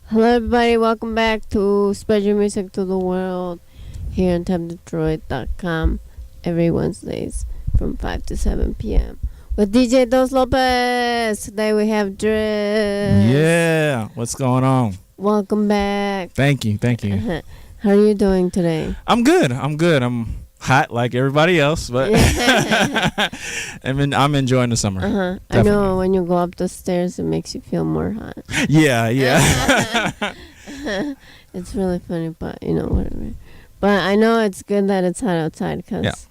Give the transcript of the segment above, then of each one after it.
Hello, everybody. Welcome back to Spread Your Music to the World here on TimeDetroit.com every Wednesdays from 5 to 7 p.m. with DJ DosLopez. Today we have Drizz. Yeah, what's going on? Welcome back. Thank you. How are you doing today? I'm good. I'm hot like everybody else, but I'm enjoying the summer. I know when you go up the stairs, it makes you feel more hot. Yeah. It's really funny, but whatever. But I know it's good that it's hot outside because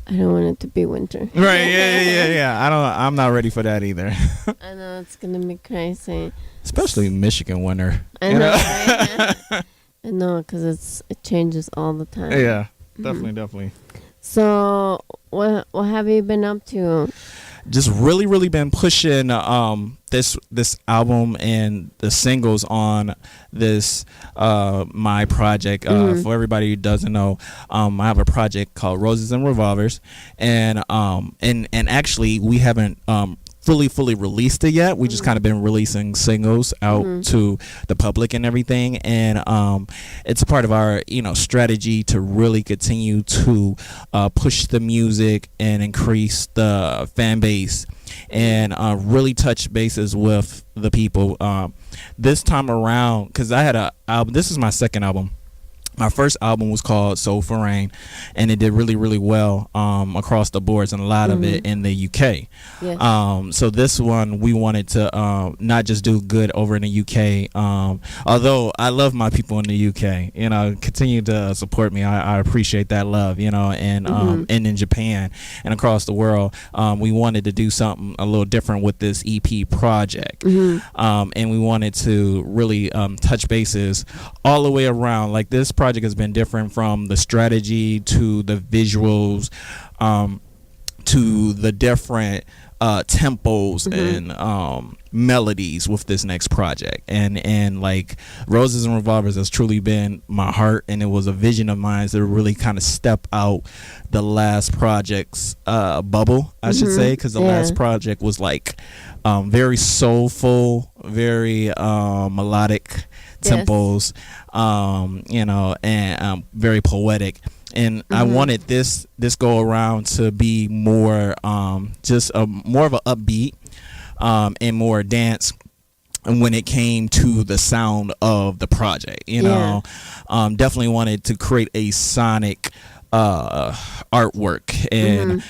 I don't want it to be winter. Right? Yeah. I'm not ready for that either. I know it's gonna be crazy, especially Michigan winter. I know. Right? I know because it changes all the time. Yeah, definitely. So what have you been up to? Just really been pushing this album and the singles on this my project. For everybody who doesn't know, I have a project called Roses and Revolvers, and actually we haven't fully released it yet. We just kind of been releasing singles out to the public and everything, and it's a part of our strategy to really continue to push the music and increase the fan base and really touch bases with the people this time around, because I had a album. This is my second album. My first album was called Soul for Rain, and it did really well across the boards, and a lot of it in the UK. Yes. So this one, we wanted to not just do good over in the UK, although I love my people in the UK. Continue to support me. I appreciate that love. And in Japan and across the world, we wanted to do something a little different with this EP project, and we wanted to really touch bases all the way around. Like, this project has been different from the strategy to the visuals, to the different tempos and melodies with this next project, and like Roses and Revolvers has truly been my heart, and it was a vision of mine to really kind of step out the last project's bubble, I should say, because the last project was like very soulful, very melodic tempos, and very poetic. And I wanted this go around to be more just more of an upbeat and more dance. And when it came to the sound of the project, definitely wanted to create a sonic artwork and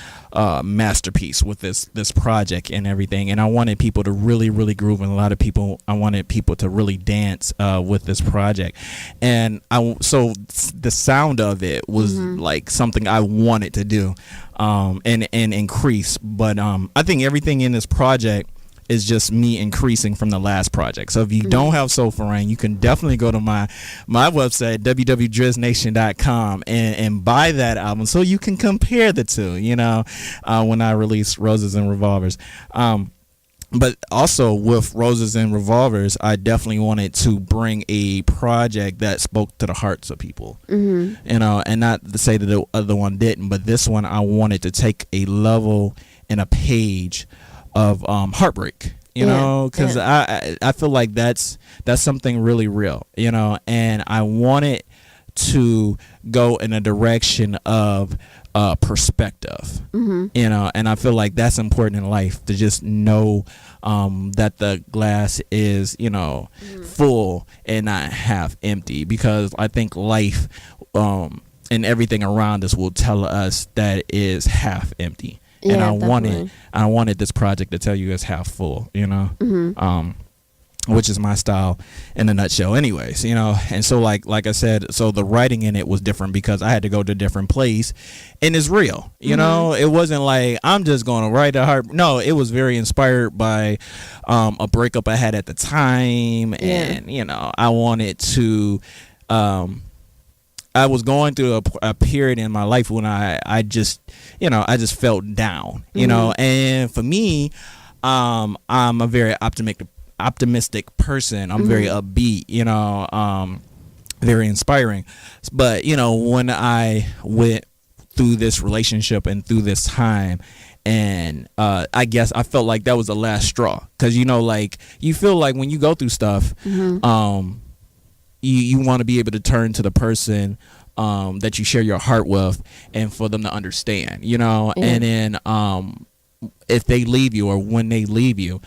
masterpiece with this project and everything. And I wanted people to really groove, and I wanted people to really dance with this project. And so the sound of it was like something I wanted to do and increase. But I think everything in this project is just me increasing from the last project. So if you don't have Soul for Rain, you can definitely go to my website, www.drizznation.com, and buy that album so you can compare the two, when I release Roses and Revolvers. But also with Roses and Revolvers, I definitely wanted to bring a project that spoke to the hearts of people, and not to say that the other one didn't, but this one I wanted to take a level and a page of heartbreak, because I feel like that's something really real, and I wanted to go in a direction of perspective, and I feel like that's important in life, to just know that the glass is full and not half empty, because I think life and everything around us will tell us that it is half empty. And I wanted this project to tell you it's half full, which is my style in a nutshell anyways, and so like I said, so the writing in it was different because I had to go to a different place, and it's real, it wasn't like I'm just going to write a heart. No, it was very inspired by a breakup I had at the time, and I wanted to I was going through a period in my life when I just felt down, and for me, I'm a very optimistic person. I'm very upbeat, very inspiring. But when I went through this relationship and through this time, and I guess I felt like that was the last straw, because like you feel like when you go through stuff, you want to be able to turn to the person that you share your heart with, and for them to understand, and then if they leave you, or when they leave you,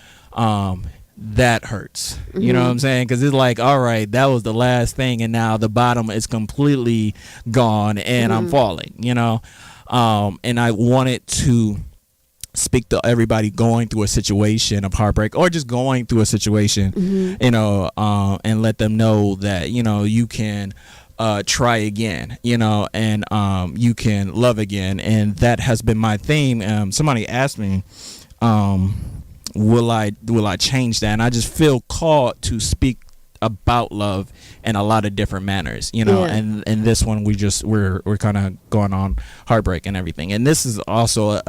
that hurts. You know what I'm saying? Because it's like, all right, that was the last thing, and now the bottom is completely gone, and I'm falling. And I wanted to speak to everybody going through a situation of heartbreak, or just going through a situation, and let them know that you can try again, and you can love again. And that has been my theme. Somebody asked me, will I change that? And I just feel called to speak about love in a lot of different manners, and this one we're kind of going on heartbreak and everything. And this is also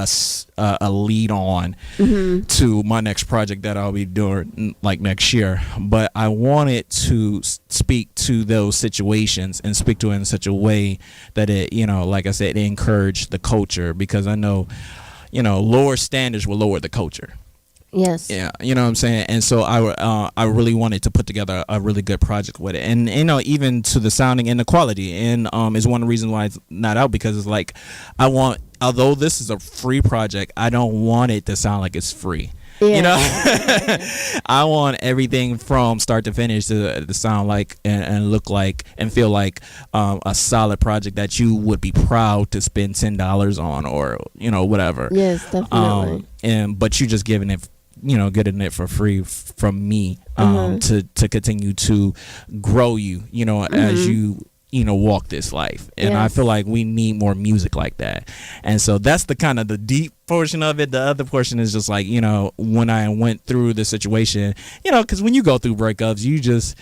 a lead on to my next project that I'll be doing like next year. But I wanted to speak to those situations and speak to it in such a way that it, like I said, it encouraged the culture, because I know, lower standards will lower the culture. Yes. Yeah, you know what I'm saying? And so I really wanted to put together a really good project with it. And, even to the sounding and the quality. And is one of the reasons why it's not out, because it's like, although this is a free project, I don't want it to sound like it's free. Yeah. I want everything from start to finish to sound like and look like and feel like a solid project that you would be proud to spend $10 on, or whatever. Yes, definitely. But you just giving it, getting it for free from me, to continue to grow you, as you walk this life. And I feel like we need more music like that. And so that's the kind of the deep portion of it. The other portion is just like, when I went through the situation, because when you go through breakups, you just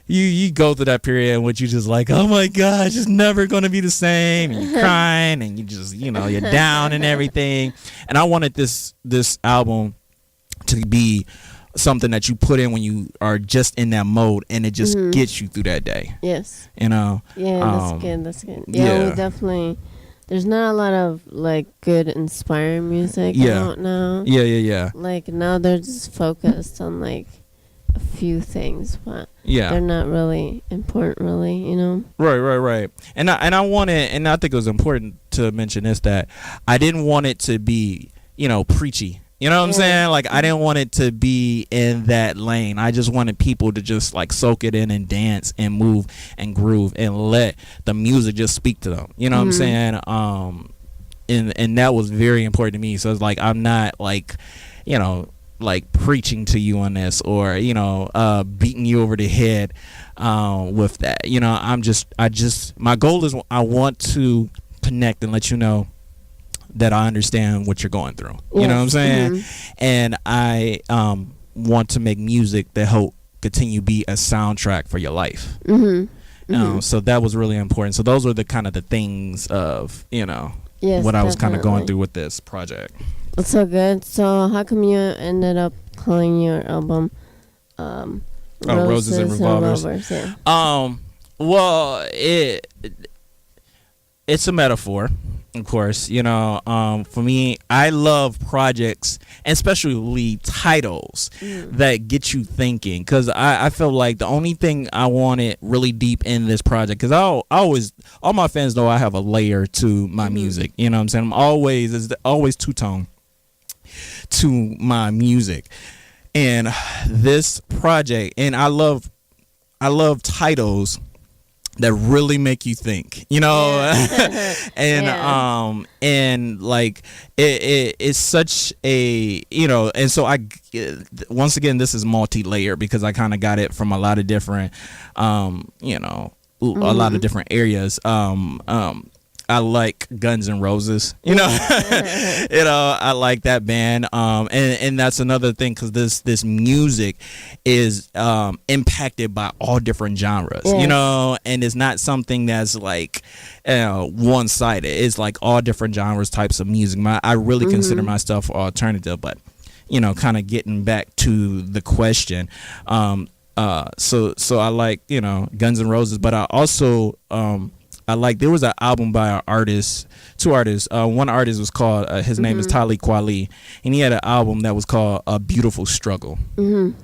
you go through that period in which you just like, oh my gosh, it's never going to be the same, and you're crying, and you just you're down and everything. And I wanted this album to be something that you put in when you are just in that mode, and it just gets you through that day. Yes. Yeah, that's good. Yeah, we definitely, there's not a lot of like good inspiring music out now. Yeah. Like now they're just focused on like a few things, but they're not really important, really, Right. And I wanted, and I think it was important to mention this, that I didn't want it to be, preachy. You know what I'm saying? Like, I didn't want it to be in that lane. I just wanted people to just like soak it in and dance and move and groove and let the music just speak to them. You know what I'm saying? And that was very important to me. So it's like, I'm not like, like preaching to you on this, or beating you over the head with that. My goal is, I want to connect and let you know that I understand what you're going through. You know what I'm saying? And I want to make music that help continue be a soundtrack for your life. So that was really important. So those were the kind of the things of what I was kind of going through with this project. That's so good. So how come you ended up calling your album Roses and Revolvers? Well, it's a metaphor, of course. For me, I love projects, and especially titles that get you thinking, because I feel like the only thing I wanted really deep in this project, because all my fans know I have a layer to my music. You know what I'm saying? It's always two-tone to my music. And this project, and I love titles that really make you think, and and like it's such a, and so once again, this is multi-layer, because I kind of got it from a lot of different a lot of different areas. I like Guns N' Roses, I like that band, and that's another thing, because this music is impacted by all different genres, and it's not something that's like one-sided. It's like all different genres, types of music. I really consider myself alternative, but kind of getting back to the question, so I like Guns N' Roses, but I also I like. There was an album by an artist, two artists. One artist was called his name is Talib Kweli, and he had an album that was called A Beautiful Struggle. And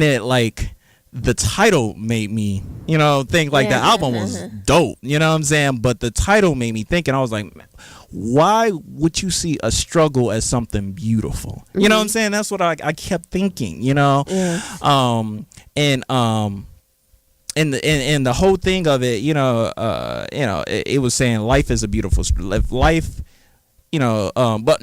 it like the title made me, think like the album was dope, you know what I'm saying? But the title made me think, and I was like, why would you see a struggle as something beautiful? You know what I'm saying? That's what I kept thinking, And the whole thing of it, it was saying life is a beautiful life, but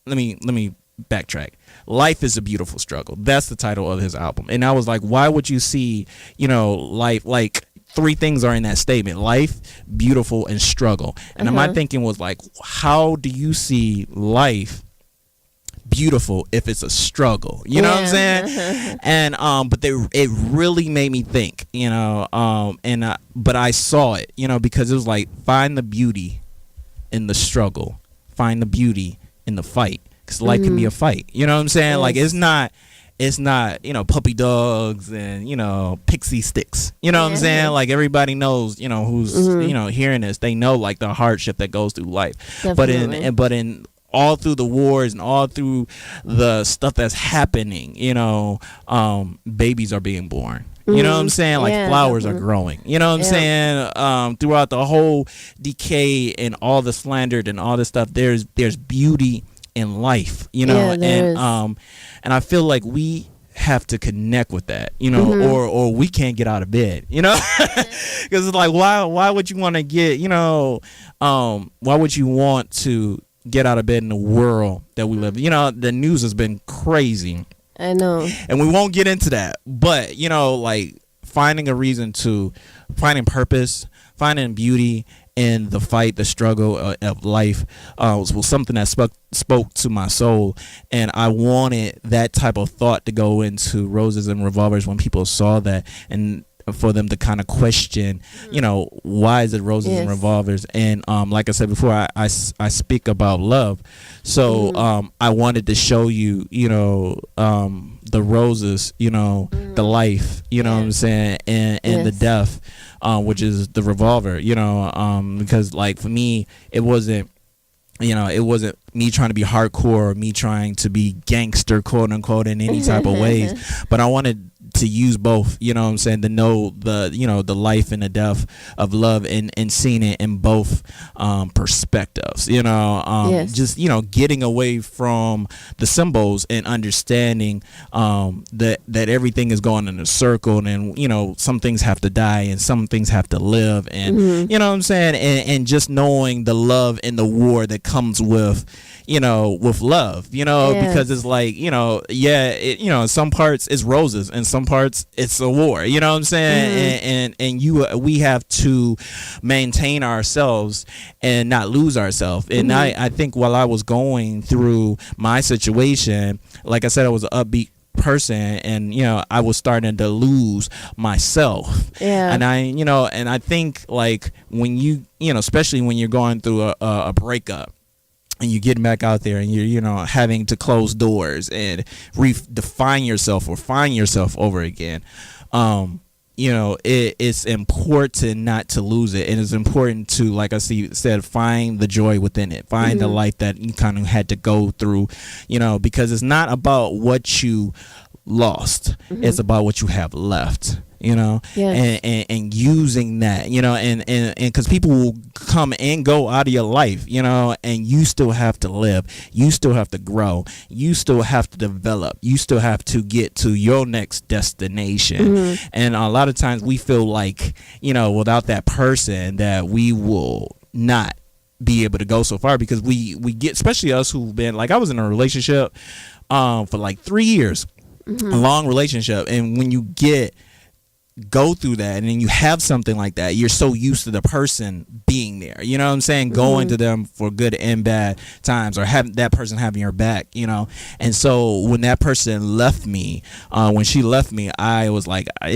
let me backtrack. Life is a beautiful struggle. That's the title of his album. And I was like, why would you see, life, like three things are in that statement: life, beautiful, and struggle. And my thinking was like, how do you see life beautiful if it's a struggle? You know what I'm saying? And but it really made me think, but I saw it, because it was like, find the beauty in the struggle, find the beauty in the fight, because life can be a fight. You know what I'm saying? Like it's not puppy dogs and pixie sticks. You know what I'm saying? Like everybody knows, who's hearing this, they know like the hardship that goes through life. Definitely. But in all through the wars and all through the stuff that's happening, babies are being born. You know what I'm saying? Like flowers are growing. You know what I'm saying? Throughout the whole decay and all the slandered and all this stuff, there's beauty in life, and I feel like we have to connect with that, or we can't get out of bed, because it's like, why would you want to get, why would you want to get out of bed in the world that we live? The news has been crazy. I know, and we won't get into that, but like finding a reason to, finding purpose, finding beauty in the fight, the struggle of life was something that spoke to my soul, and I wanted that type of thought to go into Roses and Revolvers when people saw that, and for them to kind of question, why is it Roses and Revolvers? And like I said before, I speak about love, so I wanted to show you, the roses, the life, what I'm saying, and the death, which is the revolver, because like for me, it wasn't me trying to be hardcore or me trying to be gangster, quote unquote, in any type of ways, but I wanted to use both, what I'm saying, to know the, the life and the death of love, and seeing it in both perspectives, just, getting away from the symbols and understanding that everything is going in a circle, and some things have to die and some things have to live, and you know what I'm saying, and just knowing the love and the war that comes with, with love, because it's like, in some parts it's roses and some parts it's a war, you know what I'm saying, and we have to maintain ourselves and not lose ourselves, and I think while I was going through my situation, like I said, I was an upbeat person, and I was starting to lose myself, and I think like when you especially when you're going through a breakup, and you get back out there and you're having to close doors and redefine yourself or find yourself over again, it's important not to lose it, and it's important to, like I said, find the joy within it, find the life that you kind of had to go through, because it's not about what you lost, it's about what you have left, and using that, and because people will come and go out of your life, and you still have to live, you still have to grow, you still have to develop, you still have to get to your next destination, and a lot of times we feel like, without that person, that we will not be able to go so far, because we get, especially us who've been, like, I was in a relationship for like 3 years, a long relationship, and when you go through that and then you have something like that, you're so used to the person being there, you know what I'm saying, going to them for good and bad times, or having that person having your back, and so when that person left me, when she left me, I was like, I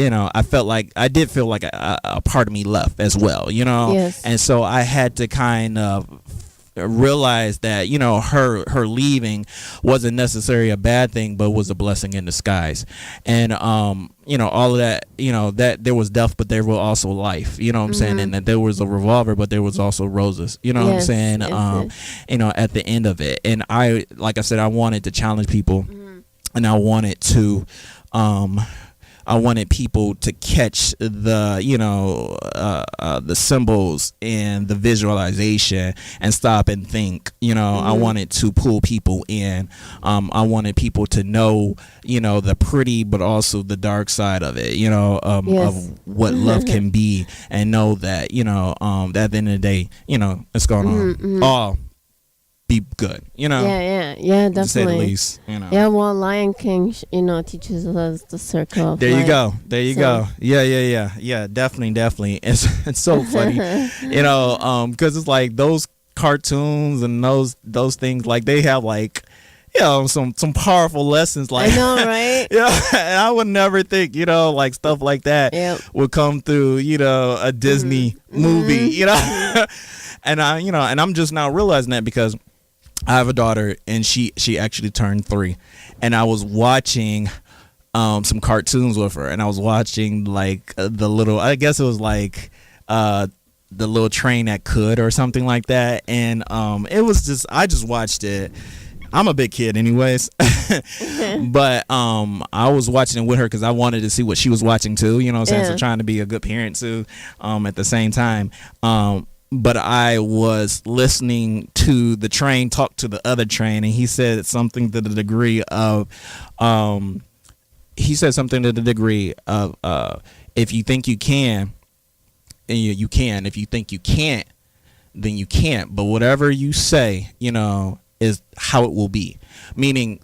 did feel like a part of me left as well, and so I had to kind of realized that, you know, her leaving wasn't necessarily a bad thing, but was a blessing in disguise. And you know, all of that, you know, that there was death, but there was also life, you know what I'm saying, and that there was a revolver, but there was also roses, you know what I'm saying. You know, at the end of it. And I, like I said, I wanted to challenge people, and I wanted to I wanted people to catch the, you know, the symbols and the visualization and stop and think, you know. I wanted to pull people in. I wanted people to know, you know, the pretty but also the dark side of it, you know, of what love can be, and know that, you know, that at the end of the day, you know, it's going to all be good, you know. Yeah, definitely. To say the least, you know. Yeah, well, Lion King, you know, teaches us the circle of there life. There you go. Yeah, definitely. It's so funny, you know, because it's like those cartoons and those things, like they have like, you know, some powerful lessons, like, I know, right? Yeah, and I would never think, you know, like stuff like that would come through, you know, a Disney movie, you know. And you know, and I'm just now realizing that because I have a daughter, and she actually turned 3, and I was watching some cartoons with her, and I was watching like the little, I guess it was like the little train that could or something like that, and it was just, I just watched it. I'm a big kid anyways, but I was watching it with her because I wanted to see what she was watching too, you know what I'm saying. So trying to be a good parent too, at the same time. But I was listening to the train talk to the other train, and he said something to the degree of, if you think you can, and you can. If you think you can't, then you can't. But whatever you say, you know, is how it will be. Meaning,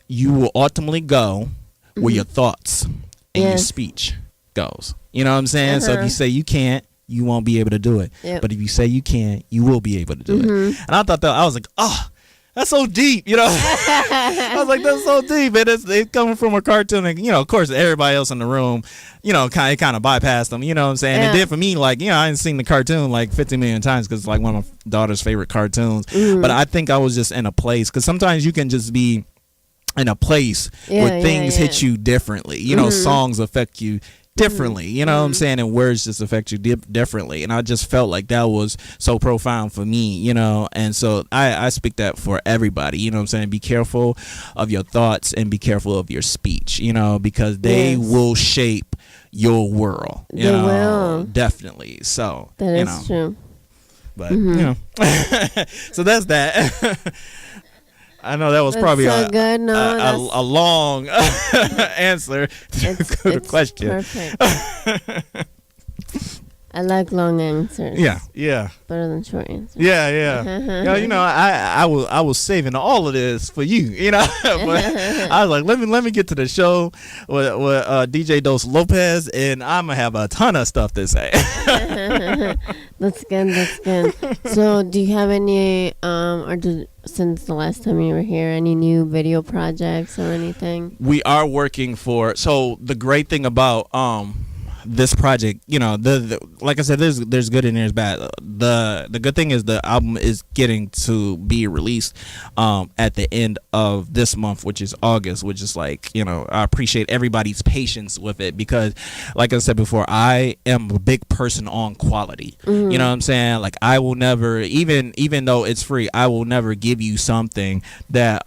you will ultimately go where your thoughts and your speech goes. You know what I'm saying? So if you say you can't, you won't be able to do it. But if you say you can, you will be able to do it. And I thought that, I was like, oh, that's so deep, you know. I was like, that's so deep. And it's coming from a cartoon, and, you know, of course, everybody else in the room, you know, kind of bypassed them, you know what I'm saying. And then for me, like, you know, I hadn't seen the cartoon like 50 million times because it's like one of my daughter's favorite cartoons. But I think I was just in a place, because sometimes you can just be in a place where things hit you differently. You know, songs affect you differently, you know what I'm saying, and words just affect you differently. And I just felt like that was so profound for me, you know. And so I speak that for everybody, you know what I'm saying. Be careful of your thoughts and be careful of your speech, you know, because they will shape your world, you know. Will definitely. So that is true. But you know, so that's that. I know that was probably so a long answer to the question. Perfect. I like long answers. Yeah. Better than short answers. Yeah, you know, I was saving all of this for you, you know. But I was like, let me get to the show with DJ DosLopez, and I'm gonna have a ton of stuff to say. That's good. So, do you have any since the last time you were here, any new video projects or anything? We are working for. So the great thing about this project, you know, the like I said, there's good and there's bad. The good thing is the album is getting to be released at the end of this month, which is August, which is like, you know, I appreciate everybody's patience with it, because like I said before, I am a big person on quality. You know what I'm saying? Like, I will never, even though it's free, I will never give you something that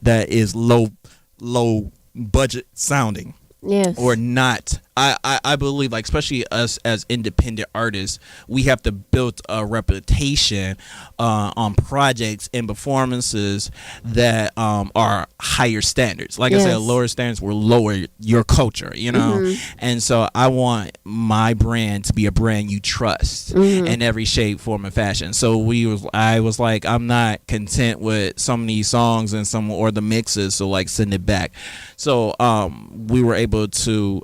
that is low budget sounding. Yes. Or not. I believe, like, especially us as independent artists, we have to build a reputation on projects and performances that are higher standards. Like I said, lower standards will lower your culture, you know. And so I want my brand to be a brand you trust in every shape, form, and fashion. So I was like, I'm not content with some of these songs and the mixes, so like send it back. So we were able to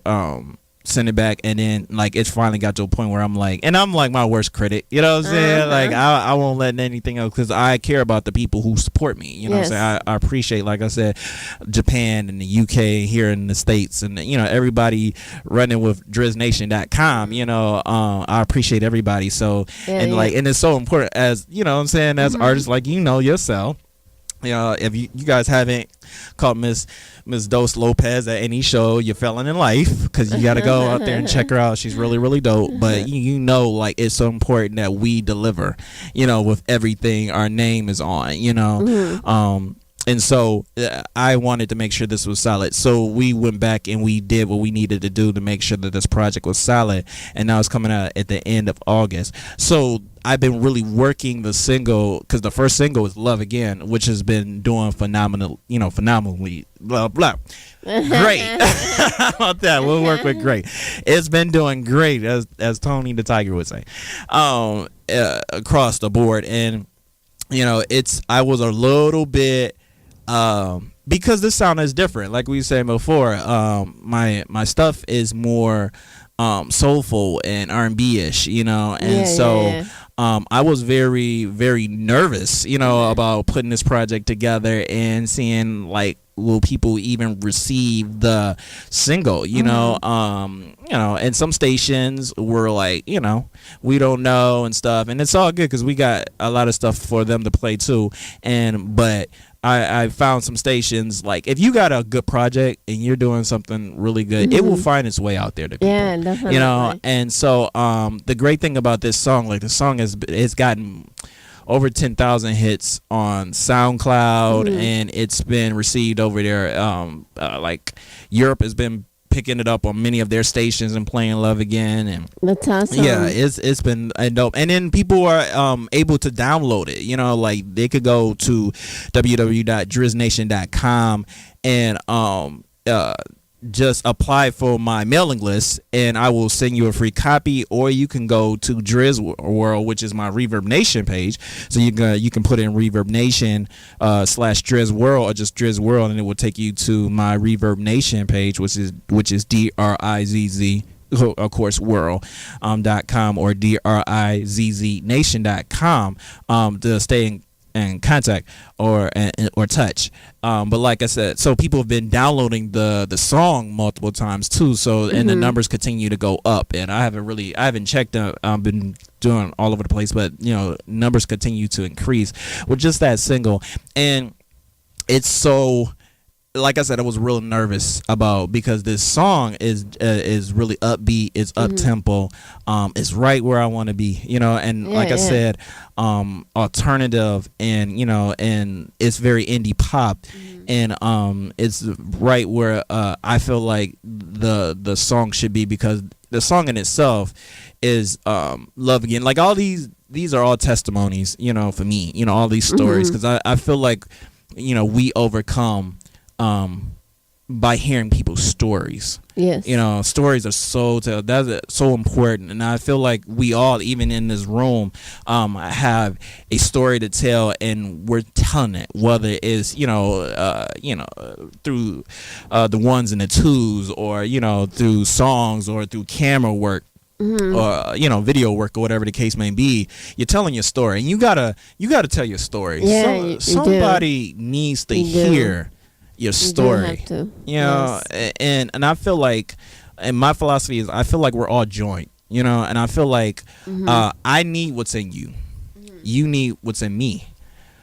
send it back, and then like it's finally got to a point where I'm like, and I'm like my worst critic, you know what I'm saying? Like I won't let anything else, because I care about the people who support me, you know what I'm saying? I appreciate, like I said, Japan and the UK, here in the States, and you know, everybody running with DrizzNation.com, you know. I appreciate everybody. So like, and it's so important, as you know what I'm saying, as artists, like, you know yourself. You know, if you guys haven't caught Miss DosLopez at any show, you're failing in life, because you got to go out there and check her out. She's really, really dope. But you know, like, it's so important that we deliver, you know, with everything our name is on, you know. And so I wanted to make sure this was solid. So we went back and we did what we needed to do to make sure that this project was solid. And now it's coming out at the end of August. So I've been really working the single, because the first single is Love Again, which has been doing phenomenally, blah, blah. Great. How about that? We'll work with great. It's been doing great, as Tony the Tiger would say, across the board. And, you know, I was a little bit, because this sound is different, like we said before. My stuff is more soulful and R&B-ish, you know, and I was very, very nervous, you know, about putting this project together and seeing, like, will people even receive the single, you know. And some stations were like, you know, we don't know and stuff, and it's all good because we got a lot of stuff for them to play too. But I found some stations, like, if you got a good project and you're doing something really good, it will find its way out there to people. Yeah, definitely. You know, and so the great thing about this song, like, the song it's gotten over 10,000 hits on SoundCloud, and it's been received over there. Like, Europe has been picking it up on many of their stations and playing Love Again, and that's awesome. Yeah, it's been dope. And then people are able to download it, you know, like, they could go to www.DrizzNation.com and just apply for my mailing list, and I will send you a free copy. Or you can go to Drizz World, which is my Reverb Nation page. So you can put in Reverb Nation /Drizz World, or just Drizz World, and it will take you to my Reverb Nation page, which is DRIZZ, of course, world.com, or DRIZZNation.com, to stay in contact or touch. But like I said, so people have been downloading the song multiple times too, so and the numbers continue to go up, and I haven't checked. I've been doing all over the place, but you know, numbers continue to increase with just that single. And it's so, like I said, I was real nervous about, because this song is really upbeat, it's up tempo, it's right where I want to be, you know, and I said, alternative, and you know, and it's very indie pop, and it's right where I feel like the song should be, because the song in itself is Love Again. Like, all these are all testimonies, you know, for me, you know, all these stories, because I feel like, you know, we overcome by hearing people's stories. Yes, you know, stories are so important, and I feel like we all, even in this room, have a story to tell, and we're telling it, whether it's you know through the ones and the twos, or you know, through songs, or through camera work, or you know, video work, or whatever the case may be. You're telling your story, and you gotta tell your story. Yeah, somebody needs to hear your story, you know. And I feel like, and my philosophy is, I feel like we're all joint, you know, and I feel like I need what's in you, you need what's in me,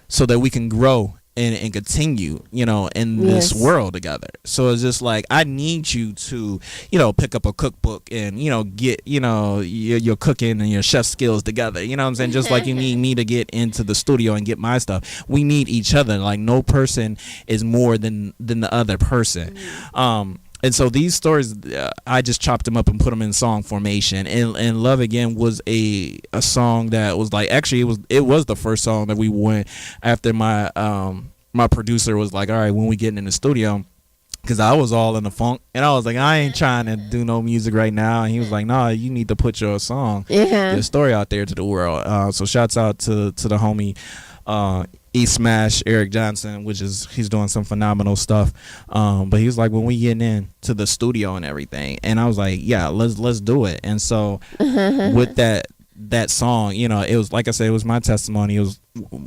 so that we can grow and continue, you know, in this world together. So it's just like, I need you to, you know, pick up a cookbook and, you know, get, you know, your cooking and your chef skills together. You know what I'm saying? Just like you need me to get into the studio and get my stuff. We need each other. Like, no person is more than the other person. And so these stories, I just chopped them up and put them in song formation. And Love Again was a song that was like, actually it was the first song that we went after my my producer was like, all right, when we get in the studio, because I was all in the funk, and I was like, I ain't trying to do no music right now. And he was like, no, you need to put your song, your story out there to the world. So shouts out to the homie Smash Eric Johnson, which is he's doing some phenomenal stuff. But he was like, when we getting into the studio and everything, and I was like, yeah, let's do it. And so with that song, you know, it was like I said, it was my testimony. It was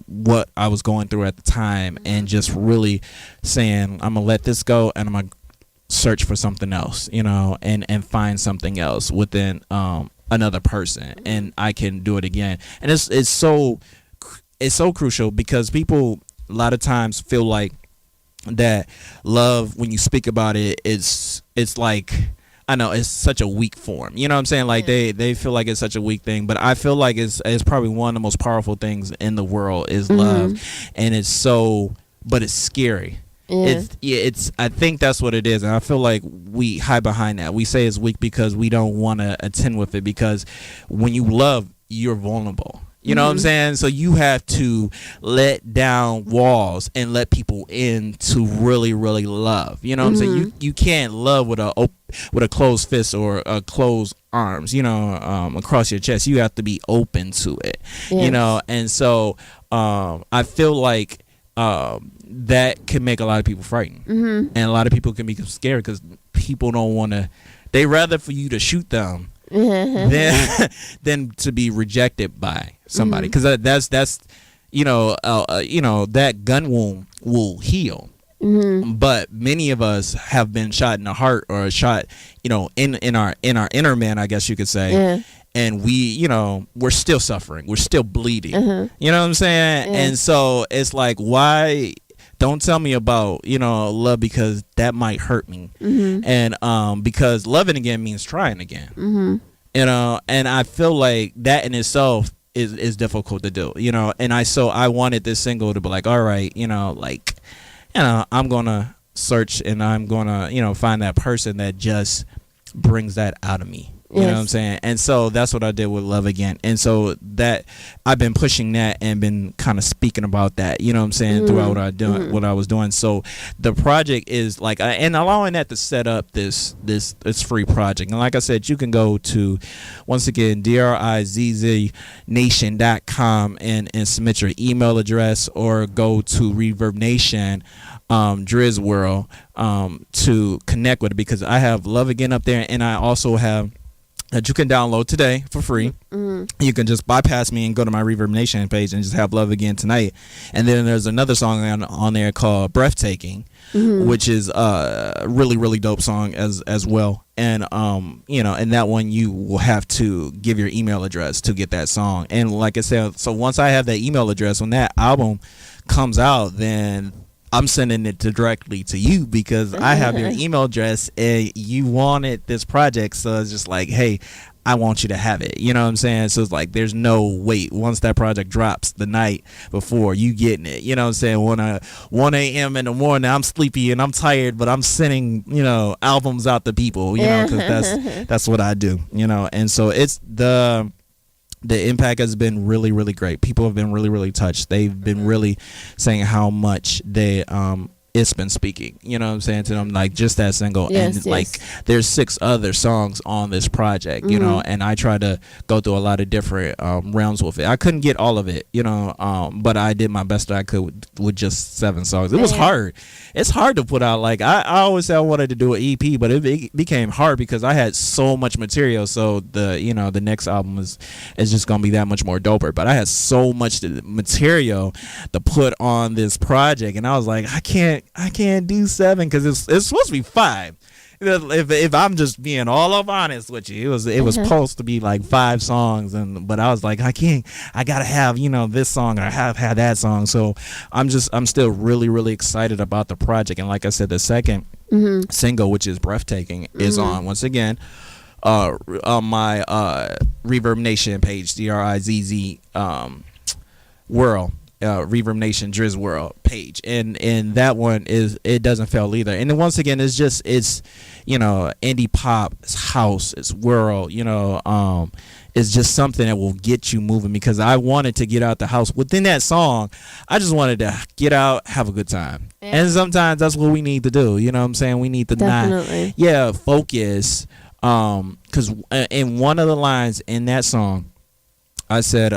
what I was going through at the time, and just really saying, I'm gonna let this go, and I'm gonna search for something else, you know, and find something else within another person, and I can do it again. And it's so crucial, because people a lot of times feel like that love, when you speak about it, it's like, I know it's such a weak form, you know what I'm saying? Like they feel like it's such a weak thing, but I feel like it's probably one of the most powerful things in the world is love. And it's so, but it's scary. It's I think that's what it is, and I feel like we hide behind that. We say it's weak because we don't want to attend with it, because when you love, you're vulnerable. You know what I'm saying? So you have to let down walls and let people in to really, really love. You know what I'm saying? You can't love with a closed fist or a closed arms, you know, across your chest. You have to be open to it, you know. And so I feel like that can make a lot of people frightened, and a lot of people can become scared because people don't want to. They rather for you to shoot them than to be rejected by somebody, because that's you know that gun wound will heal. But many of us have been shot in the heart, or shot, you know, in our inner man, I guess you could say. And we, you know, we're still suffering, we're still bleeding. You know what I'm saying? And so it's like, why don't tell me about, you know, love, because that might hurt me. And because loving again means trying again. You know, and I feel like that in itself is difficult to do, you know. And I wanted this single to be like, all right, you know, like, you know, I'm gonna search, and I'm gonna, you know, find that person that just brings that out of me. You know what I'm saying? And so that's what I did with Love Again. And so that I've been pushing that and been kind of speaking about that, you know what I'm saying, throughout what I was doing. So the project is like, and allowing that to set up this free project. And like I said, you can go to, once again, DRIZZNation.com and submit your email address, or go to Reverb Nation Drizz World to connect with it, because I have Love Again up there, and I also have that you can download today for free. You can just bypass me and go to my Reverb Nation page and just have Love Again tonight. And then there's another song on there called Breathtaking, which is a really, really dope song as well. And you know, and that one you will have to give your email address to get that song. And like I said, so once I have that email address, when that album comes out, then I'm sending it directly to you, because I have your email address and you wanted this project. So it's just like, hey, I want you to have it. You know what I'm saying? So it's like, there's no wait. Once that project drops the night before, you getting it. You know what I'm saying? When 1 a.m. in the morning, I'm sleepy and I'm tired, but I'm sending, you know, albums out to people, you know, because that's what I do, you know. And so it's the impact has been really, really great. People have been really, really touched. They've been really saying how much it's been speaking, you know what I'm saying, to them, like just that single. Like there's 6 other songs on this project, you know, and I try to go through a lot of different realms with it. I couldn't get all of it, you know, but I did my best that I could with just 7 songs. It was hard. It's hard to put out. Like I always said I wanted to do an EP, but it became hard because I had so much material. So the next album is just gonna be that much more doper. But I had so much material to put on this project, and I was like, I can't do 7 because it's supposed to be 5. If I'm just being all up honest with you, it was supposed to be like 5 songs, but I was like, I gotta have, you know, this song, or have had that song. So I'm still really, really excited about the project. And like I said, the second single, which is Breathtaking, is on, once again, on my Reverb Nation page, DRIZZ World. Reverb Nation Drizz World page, and that one it doesn't fail either. And then once again, it's you know, indie pop, it's house, it's world, you know, it's just something that will get you moving, because I wanted to get out the house. Within that song, I just wanted to get out, have a good time. And sometimes that's what we need to do, you know what I'm saying? We need to focus, because in one of the lines in that song, I said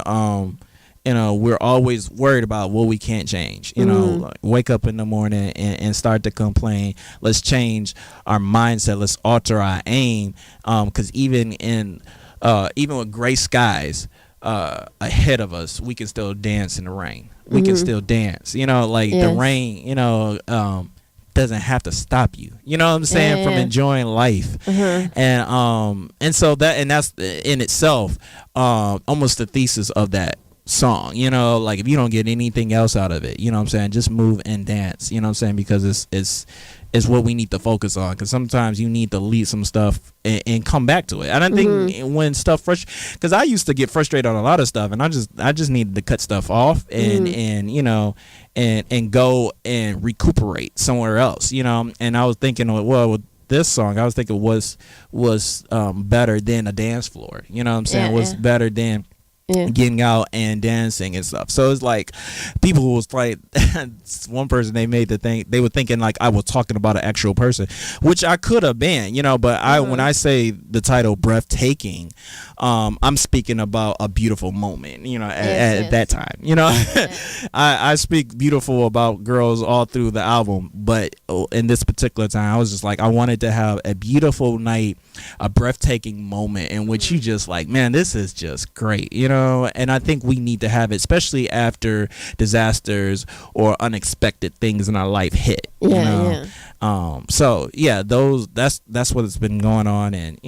we're always worried about what we can't change. Like wake up in the morning and start to complain. Let's change our mindset. Let's alter our aim. Because even with gray skies ahead of us, we can still dance in the rain. We can still dance. The rain. Doesn't have to stop you. You know what I'm saying? From enjoying life. And so that's in itself almost the thesis of that song. Like if you don't get anything else out of it, you know what I'm saying, just move and dance. You know what I'm saying? Because it's what we need to focus on, because sometimes you need to leave some stuff and come back to it. I don't think when stuff because I used to get frustrated on a lot of stuff, and I just needed to cut stuff off and and go and recuperate somewhere else. And I was thinking, well, with this song, I was thinking was better than a dance floor. You know what I'm saying? Was better than getting out and dancing and stuff. So it's like people was like one person they were thinking like I was talking about an actual person, which I could have been, but when I say the title Breathtaking, I'm speaking about a beautiful moment, at that time. I speak beautiful about girls all through the album, but in this particular time I was just like, I wanted to have a beautiful night, a breathtaking moment in which you just like, man, this is just great, and I think we need to have it, especially after disasters or unexpected things in our life hit. So that's what has been going on, and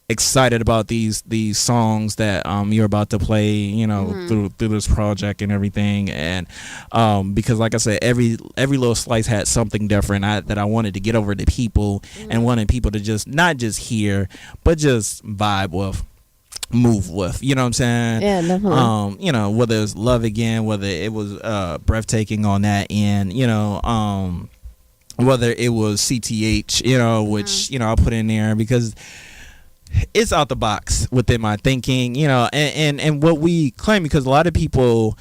excited about these songs that you're about to play, through this project and everything, and because like I said, every little slice had something different that I wanted to get over to people, and wanted people to just not just hear but just vibe with, move with, you know what I'm saying? Yeah, definitely. Whether it's Love Again, whether it was Breathtaking on that end, whether it was CTH, which I'll put in there because it's out the box within my thinking, and what we claim, because a lot of people.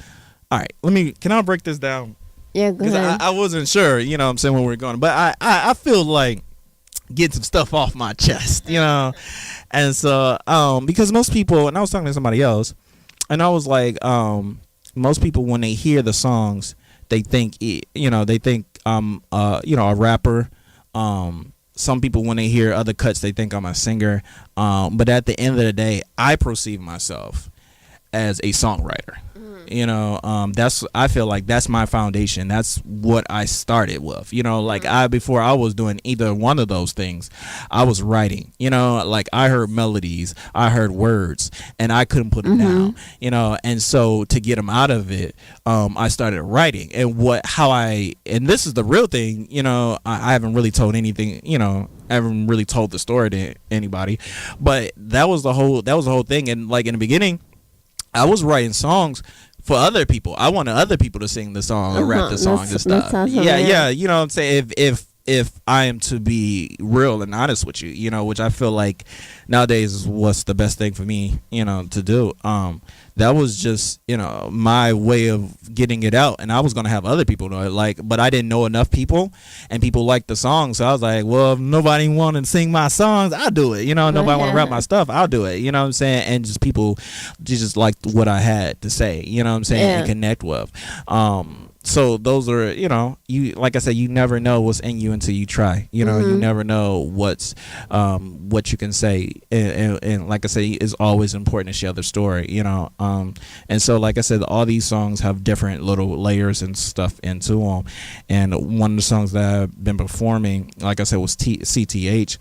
All right, can I break this down? Yeah, go ahead. I wasn't sure, what I'm saying, when we were going, but I feel like getting some stuff off my chest, and so because most people, and I was talking to somebody else, and I was like, most people when they hear the songs, they think I'm a rapper. Some people when they hear other cuts, they think I'm a singer, but at the end of the day, I perceive myself as a songwriter. I feel like that's my foundation. That's what I started with. Before I was doing either one of those things, I was writing. Like I heard melodies, I heard words, and I couldn't put them down. And so to get them out of it, I started writing. And and this is the real thing. I haven't really told anything. I haven't really told the story to anybody, but that was the whole thing. And like in the beginning, I was writing songs for other people. I wanted other people to sing the song or rap the song and stuff. Yeah. You know what I'm saying? If I am to be real and honest with you, which I feel like nowadays is what's the best thing for me, to do. That was just, my way of getting it out. And I was going to have other people know it, but I didn't know enough people, and people liked the song. So I was like, well, if nobody wanted to sing my songs, I'll do it. Nobody want to rap my stuff, I'll do it. You know what I'm saying? And just people just liked what I had to say, you know what I'm saying? And connect with. So those are, you, like I said, you never know what's in you until you try. You never know what you can say, and like I say, it's always important to share the story. And so like I said, all these songs have different little layers and stuff into them. And one of the songs that I've been performing, like I said, was CTH,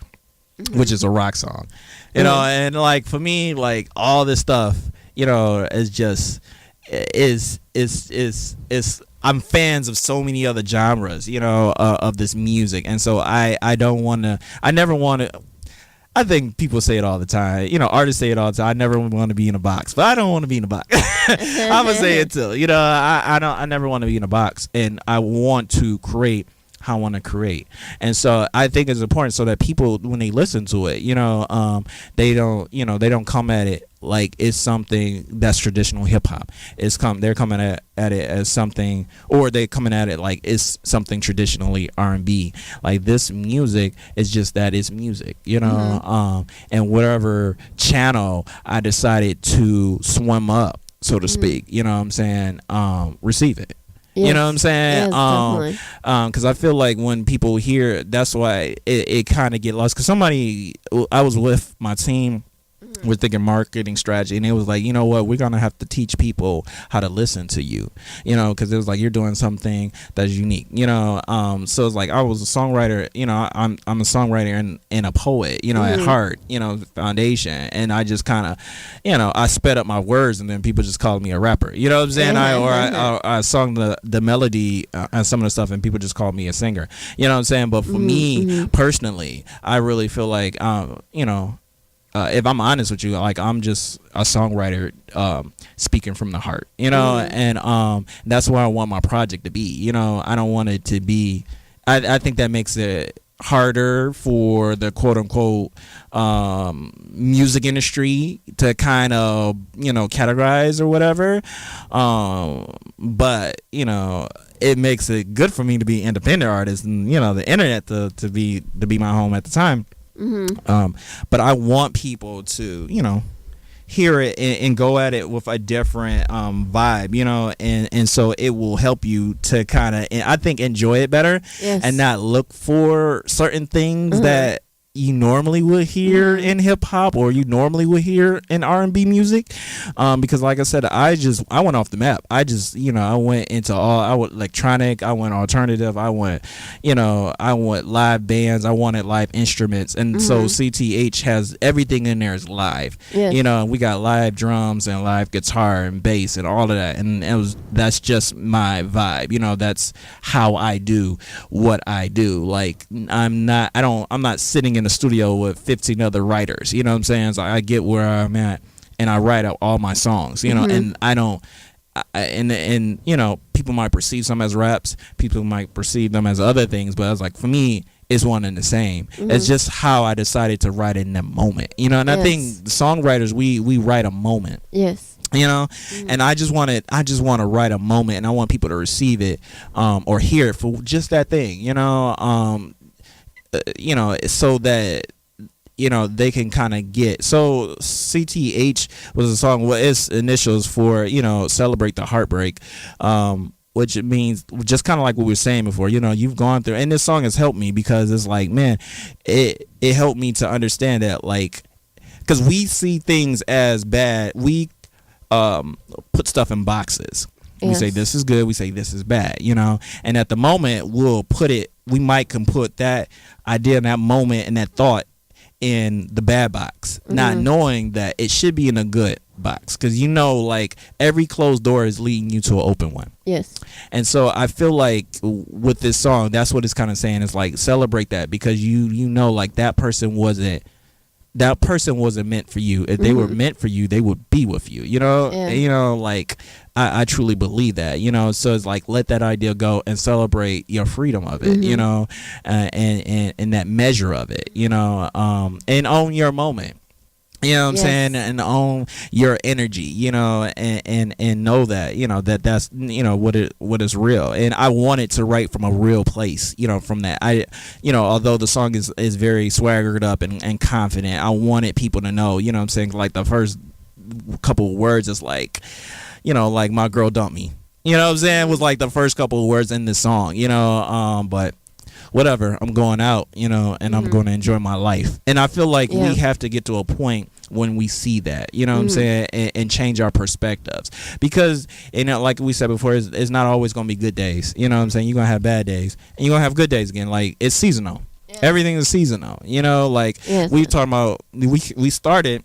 which is a rock song. And like for me, like all this stuff, is just is I'm fans of so many other genres, of this music. And so I never want to, I think people say it all the time, artists say it all the time, I never want to be in a box, but I don't want to be in a box. I'm going to say it too, I never want to be in a box, and I want to create how I want to create. And so I think it's important so that people, when they listen to it, they don't come at it like it's something that's traditional hip hop. They're coming at it as something, or they're coming at it like it's something traditionally R&B. Like this music is just that, it's music, and whatever channel I decided to swim up so to speak. You know what I'm saying? Receive it. Yes. You know what I'm saying? Yes, Because I feel like when people hear, that's why it kind of get lost. Because I was with my team. We're thinking marketing strategy, and it was like, you know what, we're gonna have to teach people how to listen to you, you know, because it was like you're doing something that's unique, you know. So it's like I was a songwriter, you know. I'm a songwriter and a poet, you know, at heart, you know, foundation, and I just kind of, you know, I sped up my words, and then people just called me a rapper, you know what I'm saying? I sung the melody and some of the stuff, and people just called me a singer, you know what I'm saying? But for me personally, I really feel like, you know. If I'm honest with you, like I'm just a songwriter speaking from the heart, you know, and that's where I want my project to be. You know, I don't want it to be. I think that makes it harder for the quote unquote music industry to kind of, you know, categorize or whatever. But you know, it makes it good for me to be independent artist, and you know, the internet to be my home at the time. But I want people to, you know, hear it and go at it with a different vibe, you know, and so it will help you to kind of, I think, enjoy it better. Yes. And not look for certain things that you normally would hear in hip hop or you normally would hear in R&B music, because like I said, I went off the map. I just, you know, I went into I went electronic, I went alternative, I went live bands, I wanted live instruments, and so CTH has everything in there is live. Yes. You know, we got live drums and live guitar and bass and all of that, and that's just my vibe. You know, that's how I do what I do. Like I'm not sitting in the studio with 15 other writers, you know what I'm saying? So I get where I'm at and I write out all my songs, you know, and I don't, and you know, people might perceive some as raps, people might perceive them as other things, but I was like, for me, it's one and the same. It's just how I decided to write in the moment, you know, and I think songwriters, we write a moment. Yes. You know, and I just want to write a moment, and I want people to receive it, or hear it for just that thing, you know, so that, you know, they can kind of get. So CTH was a song, well, its initials for, you know, celebrate the heartbreak, which it means just kind of like what we were saying before, you know, you've gone through, and this song has helped me because it's like, man, it helped me to understand that, like, because we see things as bad, we put stuff in boxes. We say this is good, we say this is bad, you know, and at the moment we might can put that idea in that moment and that thought in the bad box, not knowing that it should be in a good box, because you know, like, every closed door is leading you to an open one. Yes. And so I feel like with this song, that's what it's kind of saying. It's like, celebrate that, because you know, like, that person wasn't meant for you. If they were meant for you, they would be with you, you know. You know, like, I truly believe that, you know. So it's like, let that idea go and celebrate your freedom of it, you know, and that measure of it, you know, and own your moment. You know what I'm saying? And own your energy, you know, and know that, you know, that's, you know, what is real. And I wanted to write from a real place, you know, from that. You know, although the song is very swaggered up and confident, I wanted people to know, you know what I'm saying? Like, the first couple of words is like, you know, like, my girl dumped me. You know what I'm saying? Was like the first couple of words in the song, you know, but whatever, I'm going out, you know, and I'm going to enjoy my life. And I feel like we have to get to a point when we see that, you know what I'm saying, and change our perspectives, because, you know, like we said before, it's not always going to be good days, you know what I'm saying? You're going to have bad days and you're going to have good days again. Like, it's seasonal. Everything is seasonal, you know, like, we talking about, we started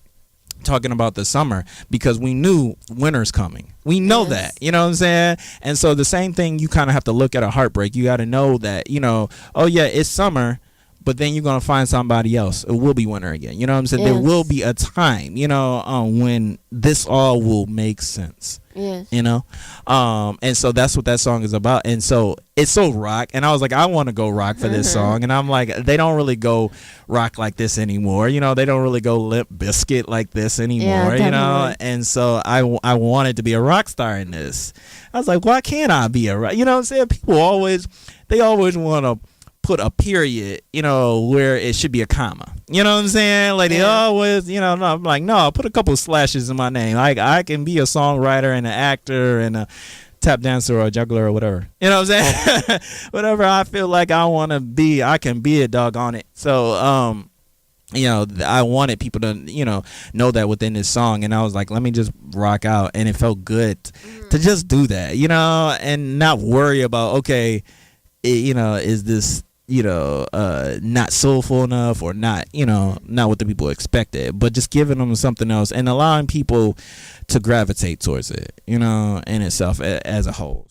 talking about the summer because we knew winter's coming. We know that, you know what I'm saying? And so the same thing, you kind of have to look at a heartbreak. You got to know that, you know, oh yeah, it's summer, but then you're going to find somebody else. It will be winter again. You know what I'm saying? There will be a time, you know, when this all will make sense. You know, and so that's what that song is about. And so it's so rock, and I was like, I want to go rock for this song. And I'm like, they don't really go rock like this anymore, you know, they don't really go Limp Bizkit like this anymore, you know. And so I wanted to be a rock star in this. I was like, why can't I be a rock, you know what I'm saying? People always want to put a period, you know, where it should be a comma. You know what I'm saying? Like they always, no, I'm like, no, put a couple of slashes in my name. Like I can be a songwriter and an actor and a tap dancer or a juggler or whatever. You know what I'm saying? Whatever I feel like I want to be, I can be a dog on it. So, I wanted people to, know that within this song. And I was like, let me just rock out. And it felt good to just do that, and not worry about, okay, is this, not soulful enough or not, not what the people expected, but just giving them something else and allowing people to gravitate towards it, in itself as a whole.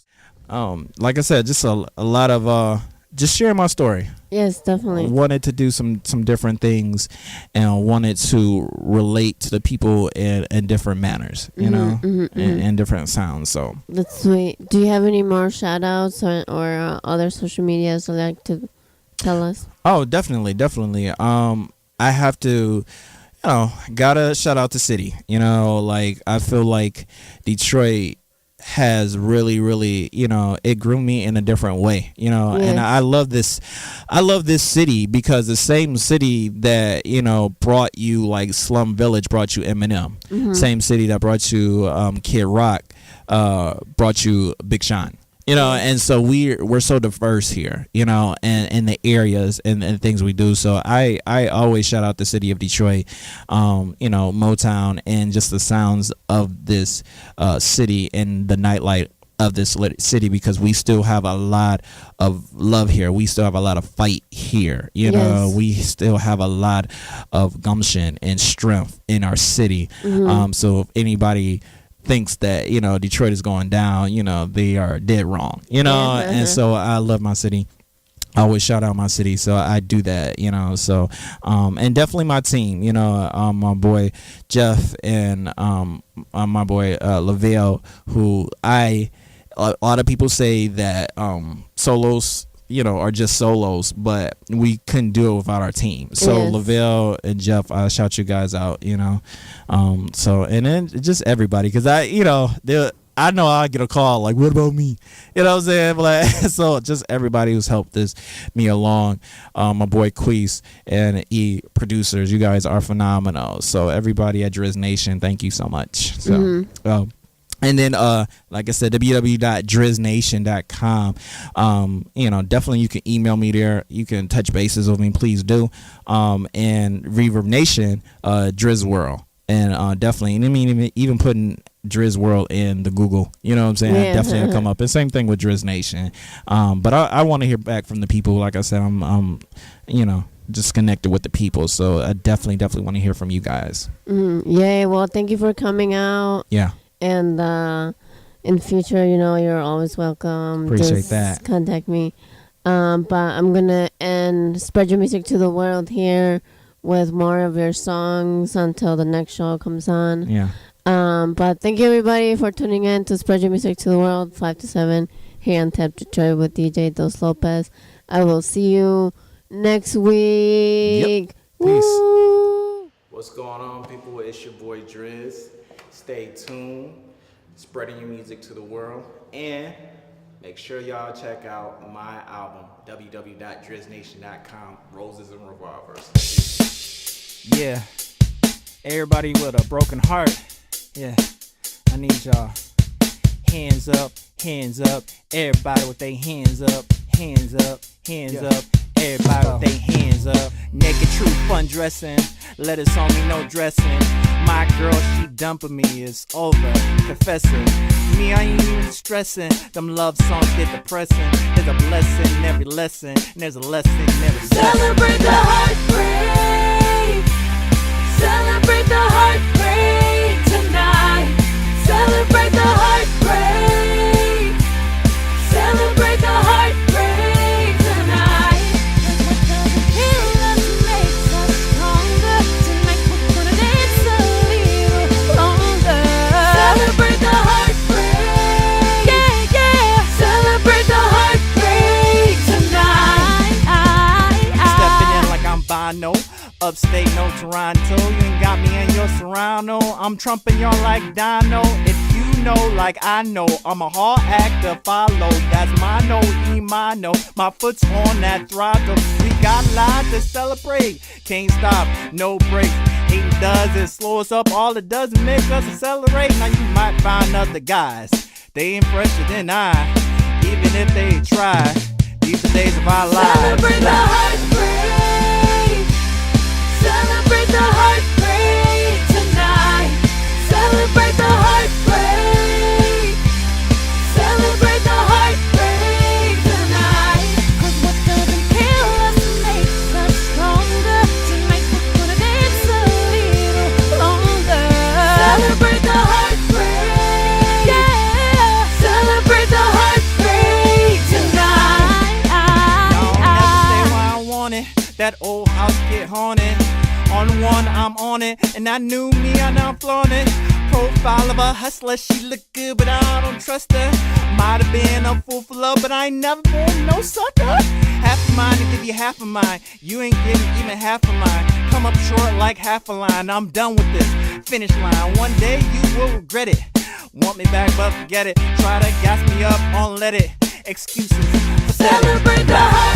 Like I said, just a lot of just sharing my story. Yes, definitely. Wanted to do some different things and wanted to relate to the people in different manners, and different sounds. So that's sweet. Do you have any more shout outs or other social medias you'd like to tell us? Oh, definitely. I have to, gotta shout out the city. Like I feel like Detroit has really, really, it grew me in a different way, and I love this city because the same city that, brought you like Slum Village brought you Eminem, same city that brought you Kid Rock brought you Big Sean. And so we're so diverse here, and the areas and things we do. So I always shout out the city of Detroit, Motown, and just the sounds of this city and the nightlight of this city, because we still have a lot of love here. We still have a lot of fight here. We still have a lot of gumption and strength in our city. So if anybody thinks that Detroit is going down, they are dead wrong, and so I love my city. I always shout out my city, so I do that, so and definitely my team, my boy Jeff and my boy Lavelle, who a lot of people say that solos are just solos, but we couldn't do it without our team. So Lavelle and Jeff, I shout you guys out, so, and then just everybody, because I know I get a call like, what about me? You know what I'm saying? Like, so just everybody who's helped me along, my boy Queese and producers, you guys are phenomenal. So everybody at Drizz Nation, thank you so much. So and then, like I said, www.drizznation.com. Definitely you can email me there. You can touch bases with me, please do. And Reverb Nation, Drizz World. And definitely, and I mean, even putting Drizz World in the Google, you know what I'm saying? Definitely will come up. And same thing with Drizz Nation. But I want to hear back from the people. Like I said, I'm just connected with the people. So I definitely want to hear from you guys. Yeah, well, thank you for coming out. Yeah. And in future, you're always welcome. Appreciate Just that. Contact me. But I'm going to end Spread Your Music to the World here with more of your songs until the next show comes on. Yeah. But thank you, everybody, for tuning in to Spread Your Music to the World, 5 to 7, here on Tap Detroit with DJ DosLopez. I will see you next week. Yep. Peace. Woo! What's going on, people? It's your boy Drizz. Stay tuned, spreading your music to the world, and make sure y'all check out my album, www.drizznation.com, Roses and Revolvers. Yeah, everybody with a broken heart, yeah, I need y'all. Hands up, everybody with their hands up, hands up, everybody with their hands up. Naked truth undressing, lettuce on me, no dressing. My girl, she dumping me, it's over, confessing. Me, I ain't even stressing. Them love songs get depressing. There's a blessing in every lesson, and there's a lesson in every celebrate the heartbreak. Celebrate the heartbreak tonight. Celebrate the heartbreak. Celebrate the heartbreak tonight. Heal us, makes us stronger. Tonight we're gonna dance a little longer. Celebrate the heartbreak. Yeah. Celebrate the heartbreak tonight. Stepping in like I'm Bono. Upstate, no Toronto. You ain't got me in your Serrano. I'm trumping y'all like Dino. If you know, like I know, I'm a hard act to follow. That's mono, e-mono. My foot's on that throttle. We got a lot to celebrate. Can't stop, no break. Hating does it slow us up. All it does is make us accelerate. Now you might find other guys, they ain't fresher than I, even if they try. These are days of our lives. Celebrate the heartbreak. Celebrate the heartbreak tonight. Celebrate the heartbreak. Celebrate the heartbreak tonight. 'Cause what doesn't kill us makes us stronger. Tonight we're gonna dance a little longer. Celebrate the heartbreak. Yeah. Celebrate the heartbreak tonight. Don't never stay where I want it. That old house get haunted. On one, I'm on it, and I knew me, I now flaunt it. Profile of a hustler, she look good, but I don't trust her. Might have been a fool for love, but I ain't never been no sucker. Half of mine to give you half of mine. You ain't getting even half of mine. Come up short like half a line. I'm done with this finish line. One day you will regret it. Want me back, but forget it. Try to gas me up, on let it. Excuses. Celebrate the heart.